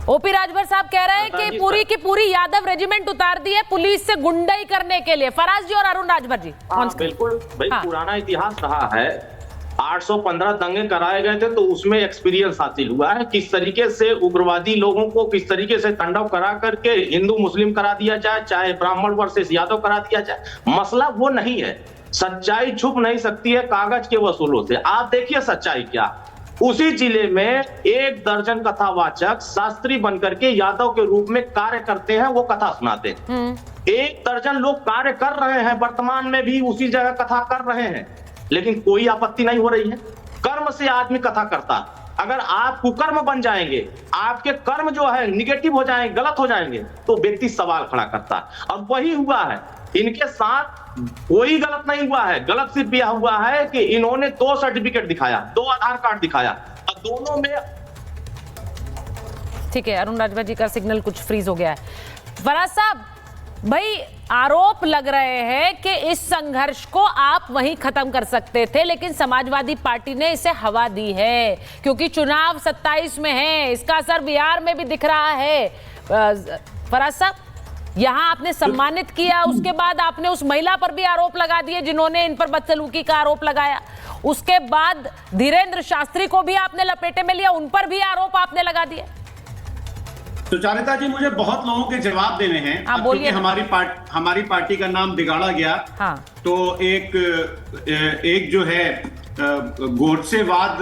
OP Rajbhar साहब कह रहे हैं कि पूरी की पूरी यादव रेजिमेंट उतार दी है पुलिस से गुंडाई करने के लिए। फराज जी और अरुण राजभर जी। बिल्कुल भाई, पुराना इतिहास रहा है। 815 दंगे कराए गए थे तो उसमें एक्सपीरियंस हासिल हुआ है किस तरीके से उग्रवादी लोगों को किस तरीके से तांडव करा करके हिंदू मुस्लिम करा दिया जाए, चाहे ब्राह्मण वर्सेस यादव करा दिया जाए। मसला वो नहीं है, सच्चाई छुप नहीं सकती है कागज के वसूलों से। आप देखिए सच्चाई क्या, उसी जिले में 1 दर्जन कथावाचक शास्त्री बनकर के यादव के रूप में कार्य करते हैं, वो कथा सुनाते हैं। 1 दर्जन लोग कार्य कर रहे हैं, वर्तमान में भी उसी जगह कथा कर रहे हैं, लेकिन कोई आपत्ति नहीं हो रही है। कर्म से आदमी कथा करता है। अगर आप कुकर्म बन जाएंगे, आपके कर्म जो है निगेटिव हो जाएंगे, गलत हो जाएंगे, तो व्यक्ति सवाल खड़ा करता है। और वही हुआ है इनके साथ। कोई गलत नहीं हुआ है, गलत सिर्फ यह हुआ है कि इन्होंने 2 सर्टिफिकेट दिखाया, 2 आधार कार्ड दिखाया, और दोनों में। ठीक है, अरुण राजभर जी का सिग्नल कुछ फ्रीज हो गया है। फराज साहब भाई, आरोप लग रहे हैं कि इस संघर्ष को आप वहीं खत्म कर सकते थे, लेकिन समाजवादी पार्टी ने इसे हवा दी है क्योंकि चुनाव 27 में है। इसका असर बिहार में भी दिख रहा है। फराज साहब, यहां आपने सम्मानित किया, उसके बाद आपने उस महिला पर भी आरोप लगा दिए जिन्होंने इन पर बदसलूकी का आरोप लगाया। उसके बाद धीरेन्द्र शास्त्री को भी आपने लपेटे में लिया, उन पर भी आरोप आपने लगा दिए। सुचारिता जी, मुझे बहुत लोगों के जवाब देने हैं क्योंकि हमारी पार्टी का नाम बिगाड़ा गया। हाँ। तो एक जो है गोडसेवाद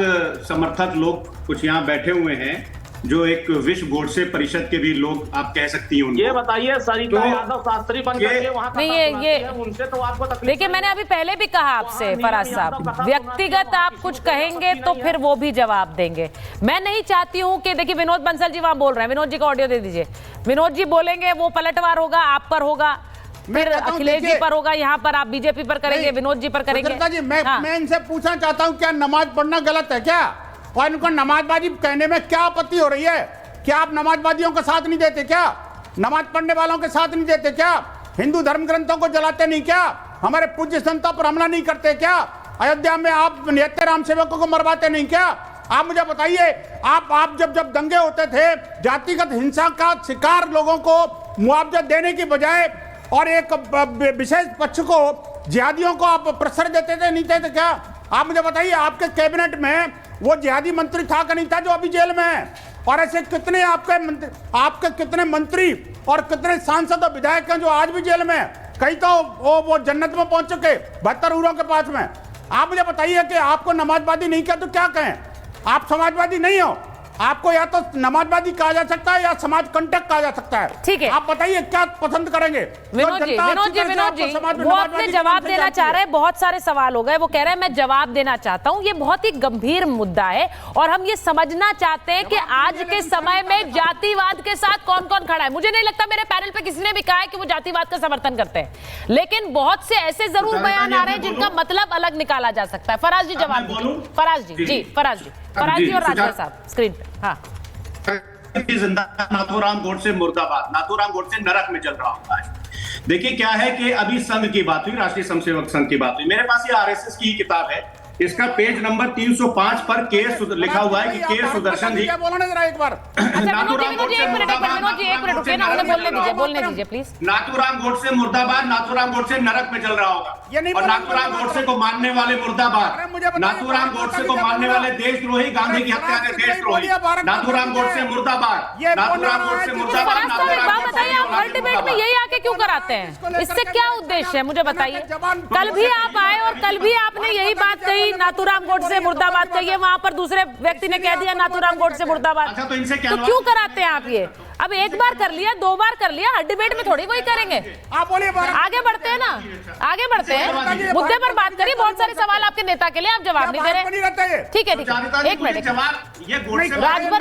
समर्थक लोग कुछ यहाँ बैठे हुए हैं, जो एक विश्व गोडसे परिषद के भी लोग आप कह सकती हैं उनको। ये बताइए सरिता यादव शास्त्री बन करके वहां नहीं, उनसे तो आपको तकलीफ। देखिए, मैंने अभी पहले भी कहा आपसे फराज साहब, व्यक्तिगत आप कुछ कहेंगे तो फिर वो भी जवाब देंगे। मैं नहीं चाहती हूँ कि देखिए विनोद बंसल जी वहां बोल रहे हैं, विनोद जी का ऑडियो दे दीजिए। विनोद जी बोलेंगे, वो पलटवार होगा, आप पर होगा, फिर अखिलेश जी पर होगा, यहाँ पर आप बीजेपी पर करेंगे, विनोद जी पर करेंगे। मैं इनसे पूछना चाहता हूँ, क्या नमाज पढ़ना गलत है क्या? और इनको नमाजबाजी कहने में क्या आपत्ति हो रही है? क्या आप नमाजबाजियों का साथ नहीं देते क्या? नमाज पढ़ने वालों के साथ नहीं देते क्या? हिंदू धर्म ग्रंथों को जलाते नहीं क्या? हमारे पूज्य संतों पर हमला नहीं करते क्या? अयोध्या में आप निहत्थे राम सेवकों को मरवाते नहीं क्या? आप मुझे बताइए, आप जब दंगे होते थे, जातिगत हिंसा का शिकार लोगों को मुआवजा देने की बजाय और एक विशेष पक्ष को, जिहादियों को आप प्रश्रय देते थे, नहीं देते क्या? आप मुझे बताइए, आपके कैबिनेट में वो जिहादी मंत्री था कि नहीं था जो अभी जेल में है? और ऐसे कितने आपके कितने मंत्री और कितने सांसद और विधायक हैं जो आज भी जेल में हैं? कई तो वो जन्नत में पहुंच चुके, 72 हूरों के पास में। आप मुझे बताइए कि आपको नमाजवादी नहीं किया तो क्या कहें? आप समाजवादी नहीं हो, आपको या तो नमाजवादी कहा जा सकता है या समाज कंटक कहा जा सकता है। ठीक है, आप बताइए क्या पसंद करेंगे? विनोद जी, वो अपने जवाब देना चाह रहे हैं। बहुत सारे सवाल हो गए, वो कह रहे हैं मैं जवाब देना चाहता हूं। ये बहुत ही गंभीर मुद्दा है और हम ये समझना चाहते हैं कि आज के समय में जातिवाद के साथ कौन कौन खड़ा है। मुझे नहीं लगता मेरे पैनल पे किसी ने भी कहा है कि वो जातिवाद का समर्थन करते हैं, लेकिन बहुत से ऐसे जरूर बयान आ रहे हैं जिनका मतलब अलग निकाला जा सकता है। फराज जी जवाब दीजिए। फराज जी, फराज जी और राजभर साहब स्क्रीन पे। हाँ, नाथूराम गोडसे मुर्दाबाद, नाथूराम गोडसे नरक में जल रहा होता है। देखिए क्या है कि अभी संघ की बात हुई, राष्ट्रीय स्वयंसेवक संघ की बात हुई। मेरे पास ये आरएसएस की किताब है, इसका पेज नंबर 305 पर लिखा हुआ है कि के सुदर्शन जी। क्या बोलना जरा एक बार? नाथूराम गोडसे प्लीज। नाथूराम गोडसे मुर्दाबाद, नाथूराम गोडसे नरक में जल रहा होगा। और नाथूराम गोडसे को मानने वाले मुर्दाबाद, नाथूराम गोडसे को मानने वाले देशद्रोही, गांधी की हत्या के देशद्रोही, नाथूराम गोडसे मुर्दाबाद, नाथूराम गोडसे मुर्दाबाद। बताइए, आप हर डिबेट में यही आके क्यों कराते हैं? इससे क्या उद्देश्य है मुझे बताइए। कल भी आप आए और कल भी आपने यही बात कही, नाथूराम गोडसे मुर्दाबाद कहिए, वहां पर दूसरे व्यक्ति ने कह दिया नाथूराम गोडसे मुर्दाबाद। अच्छा, तो इनसे क्या, तो क्यों कराते हैं आप ये? अब एक बार कर लिया, 2 बार कर लिया, हर डिबेट में थोड़ी वही करेंगे। आप बोलिए, आगे बढ़ते हैं ना, आगे बढ़ते हैं, मुद्दे पर बात करिए। बहुत सारे सवाल आपके नेता के लिए, आप जवाब नहीं दे रहे। ठीक है, एक मिनट, राजभर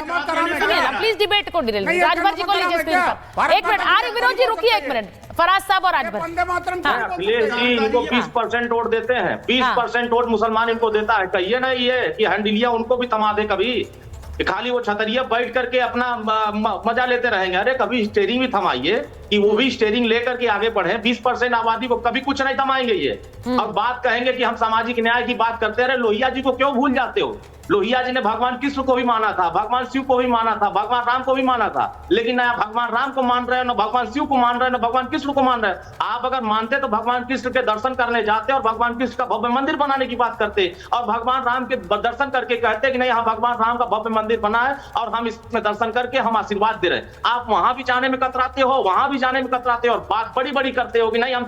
सुनिए ना प्लीज, डिबेट को डिटेल राजभर जी को लीजिए स्क्रीन पर। एक मिनट, आर विनोद जी रुकिए एक मिनट। फराज साहब और राजभर। अखिलेश जी इनको 20% वोट देते हैं, 20% वोट मुसलमान इनको देता है। कहिए ना ये कि हंडिलिया उनको भी थमा दे कभी, खाली वो छतरिया बैठ करके अपना मजा लेते रहेंगे। अरे कभी स्टेरिंग भी थमाइए। कि वो भी स्टेयरिंग लेकर के आगे बढ़े। 20% आबादी को कभी कुछ नहीं थमाएंगे ये, और बात कहेंगे कि हम सामाजिक न्याय की बात करते रहे। लोहिया जी को क्यों भूल जाते हो? लोहिया जी ने भगवान कृष्ण को भी माना था, भगवान शिव को भी माना था, भगवान राम को भी माना था, लेकिन ना भगवान राम को मान रहे हो, ना भगवान शिव को मान रहे हो, ना भगवान कृष्ण को मान रहे हो। आप अगर मानते तो भगवान कृष्ण के दर्शन करने जाते और भगवान कृष्ण का भव्य मंदिर बनाने की बात करते, और भगवान राम के दर्शन करके कहते कि नहीं, हम भगवान राम का भव्य मंदिर बना है और हम इसमें दर्शन करके हम आशीर्वाद दे रहे हैं। आप वहां भी जाने में कतराते हो, वहां भी जाने में कतराते हो, और बात बड़ी बड़ी करते हो कि नहीं हम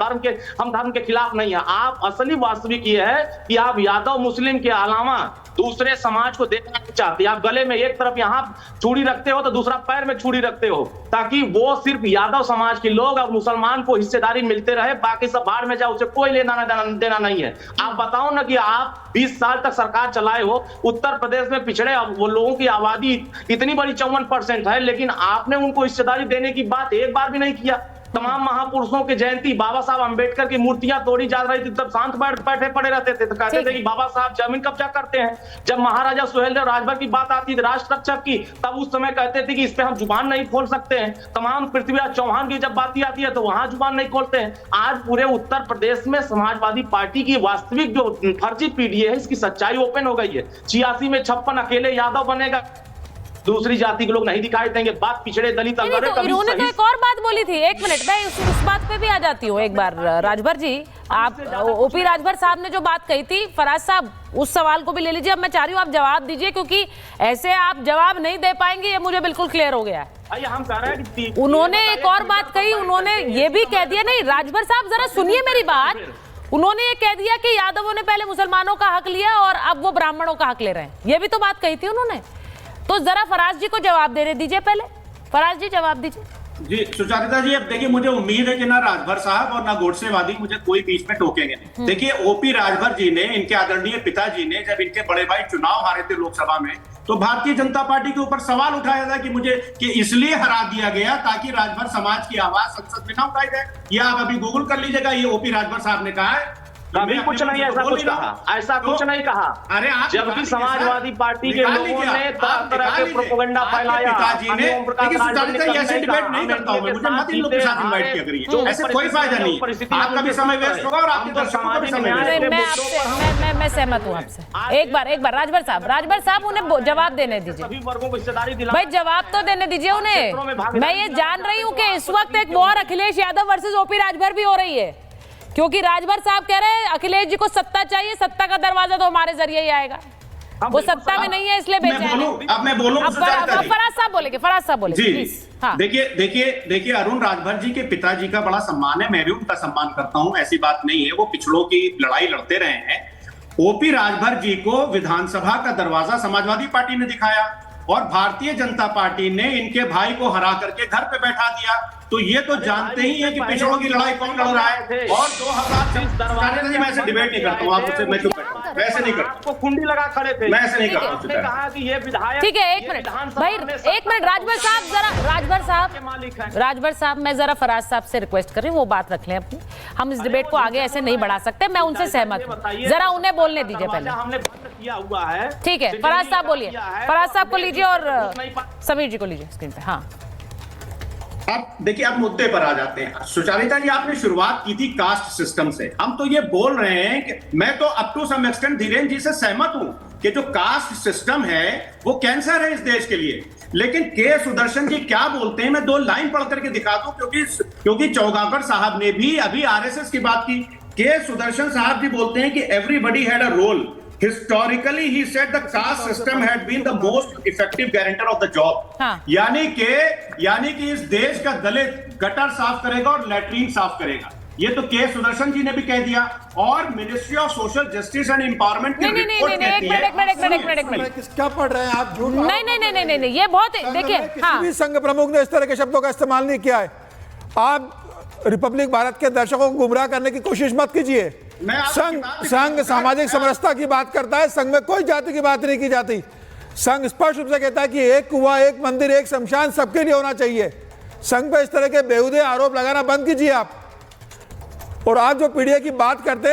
धर्म के खिलाफ नहीं है। आप असली वास्तविक ये है कि आप यादव मुस्लिम के अलावा दूसरे समाज को देखना नहीं चाहते। आप गले में एक तरफ यहाँ चूड़ी रखते हो तो दूसरा पैर में चूड़ी रखते हो, ताकि वो सिर्फ यादव समाज के लोग और मुसलमान को हिस्सेदारी मिलते रहे, बाकी सब बाहर में जाओ, उसे कोई लेना देना नहीं है। आप बताओ ना कि आप 20 साल तक सरकार चलाए हो, उत्तर प्रदेश में पिछड़े वो लोगों की आबादी इतनी बड़ी 54% है, लेकिन आपने उनको हिस्सेदारी देने की बात एक बार भी नहीं किया। तमाम महापुरुषों की जयंती, बाबा साहब अंबेडकर की मूर्तियां तोड़ी जा रही थी, तब शांत बैठे पड़े रहते थे, तो कहते थे कि बाबा साहब जमीन कब्जा करते हैं। जब महाराजा सुहेलदेव राजभर की बात आती थी राष्ट्र रक्षक की, तब उस समय कहते थे कि इस पे हम जुबान नहीं खोल सकते हैं। तमाम पृथ्वीराज चौहान की जब बात आती है तो वहां जुबान नहीं खोलते हैं। आज पूरे उत्तर प्रदेश में समाजवादी पार्टी की वास्तविक जो फर्जी पीढ़ी है, इसकी सच्चाई ओपन हो गई है। 86 में 56 अकेले यादव बनेगा, दूसरी जाति के लोग नहीं दिखाई देंगे। बात पिछड़े दलित तो इन्होंने तो एक और बात बोली थी, एक मिनट मैं उस बात पे भी आ जाती हूँ एक बार। राजभर जी, आप ओपी राजभर साहब ने जो बात कही थी, फराज साहब उस सवाल को भी ले लीजिए। अब मैं चाह रही हूँ आप जवाब दीजिए, क्योंकि ऐसे आप जवाब नहीं दे पाएंगे, ये मुझे बिल्कुल क्लियर हो गया है। हम कह रहे हैं कि उन्होंने एक और बात कही, उन्होंने ये भी कह दिया, नहीं राजभर साहब जरा सुनिए मेरी बात, उन्होंने ये कह दिया कि यादवों ने पहले मुसलमानों का हक लिया और अब वो ब्राह्मणों का हक ले रहे हैं। ये भी तो बात कही थी उन्होंने। तो जरा फराज जी को जवाब देने दीजिए, पहले फराज जी जवाब दीजिए। जी सुचारिता जी, अब देखिए मुझे उम्मीद है कि ना राजभर साहब और ना गोडसेवादी मुझे कोई बीच में टोकेंगे नहीं। देखिए ओपी राजभर जी ने, इनके आदरणीय पिताजी ने, जब इनके बड़े भाई चुनाव हारे थे लोकसभा में, तो भारतीय जनता पार्टी के ऊपर सवाल उठाया था कि इसलिए हरा दिया गया ताकि राजभर समाज की आवाज संसद में ना उठाई जाए। या आप अभी गूगल कर लीजिएगा, ये ओपी राजभर साहब ने कहा है। कभी कुछ नहीं ऐसा कुछ कहा, ऐसा कुछ नहीं कहा। अरे आप जबकि समाजवादी पार्टी के लोगों ने तरह तरह के प्रोपेगेंडा फैलाया। ऐसे डिबेट नहीं करता हूं मैं, मुझे मत इन लोग के साथ इनवाइट किया करिए, ऐसे कोई फायदा नहीं है। आपका भी समय वेस्ट होगा और आपके दर्शकों का भी समय वेस्ट होगा। मैं सहमत हूं आपसे। एक बार राजभर साहब उन्हें जवाब देने दीजिए। सभी वर्गों को हिस्सेदारी दिला, भाई जवाब तो देने दीजिए उन्हें। मैं ये जान रही हूँ कि इस वक्त एक war Akhilesh Yadav versus OP Rajbhar भी हो रही है, क्योंकि राजभर साहब कह रहे हैं अखिलेश जी को सत्ता चाहिए, सत्ता का दरवाजा तो हमारे जरिए ही आएगा। वो सत्ता में नहीं है इसलिए बेचैन है। अब मैं बोलूं, फराज साहब बोलेंगे जी। हाँ। देखिए अरुण राजभर जी के पिताजी का बड़ा सम्मान है, मैं भी उनका सम्मान करता हूं, ऐसी बात नहीं है। वो पिछड़ों की लड़ाई लड़ते रहे हैं। ओपी राजभर जी को विधानसभा का दरवाजा समाजवादी पार्टी ने दिखाया और भारतीय जनता पार्टी ने इनके भाई को हरा करके घर पे बैठा दिया। तो ये तो जानते ही है कि पिछड़ों की लड़ाई कौन लड़ रहा है। और 2000 मैं ऐसे डिबेट नहीं करता हूँ, आपसे मैं चुप बैठा हूँ, वैसे नहीं करता। आपको कुंडी लगा खड़े थे, मैं ऐसे नहीं करता हूँ। कहा कि ये विधायक, ठीक है एक मिनट भाई, एक मिनट राजभर साहब, जरा राजभर साहब मैं जरा फराज साहब से रिक्वेस्ट कर रही हूँ, वो बात रख लें अपनी। हम इस डिबेट को आगे ऐसे नहीं बढ़ा सकते, मैं उनसे सहमत हूँ। जरा उन्हें बोलने दीजिए पहले। हमने बंद किया हुआ है, ठीक है। फराज साहब बोलिए, फराज साहब को लीजिए और समीर जी को लीजिए स्क्रीन पे। हाँ अब देखिए, अब मुद्दे पर आ जाते हैं। सुचारिता जी, आपने शुरुआत की थी कास्ट सिस्टम से। हम तो ये बोल रहे हैं कि मैं तो up to some extent Dhirendra ji से सहमत हूं कि जो कास्ट सिस्टम है वो कैंसर है इस देश के लिए। लेकिन के सुदर्शन जी क्या बोलते हैं, मैं 2 लाइन पढ़ करके दिखा दूं, क्योंकि चौगाकर साहब ने भी अभी आरएसएस की बात की। के सुदर्शन साहब भी बोलते हैं कि everybody had a role. Historically, he said the caste system had been the most effective guarantor of the job. हाँ. यानी कि इस देश का दलित गटर साफ करेगा और लैट्रीन साफ करेगा। ये तो के सुदर्शन जी ने भी कह दिया। और ministry of social justice and empowerment की रिपोर्ट कहती है। एक मिनट क्या पढ़ रहे हैं आप? झूठ नहीं, ये बहुत देखिए, किसी भी संघ प्रमुख ने इस तरह के शब्दों का इस्तेमाल नहीं किया है। आप रिपब्लिक भारत के दर्शकों को गुमराह करने की कोशिश मत कीजिए। संघ सामाजिक समरसता की बात करता है, संघ में कोई जाति की बात नहीं की जाती। संघ स्पष्ट रूप से कहता है कि एक कुआं, एक मंदिर, एक शमशान सबके लिए होना चाहिए। संघ पे इस तरह के बेहुदे आरोप लगाना बंद कीजिए आप। और आज जो पीडीए की बात करते हैं,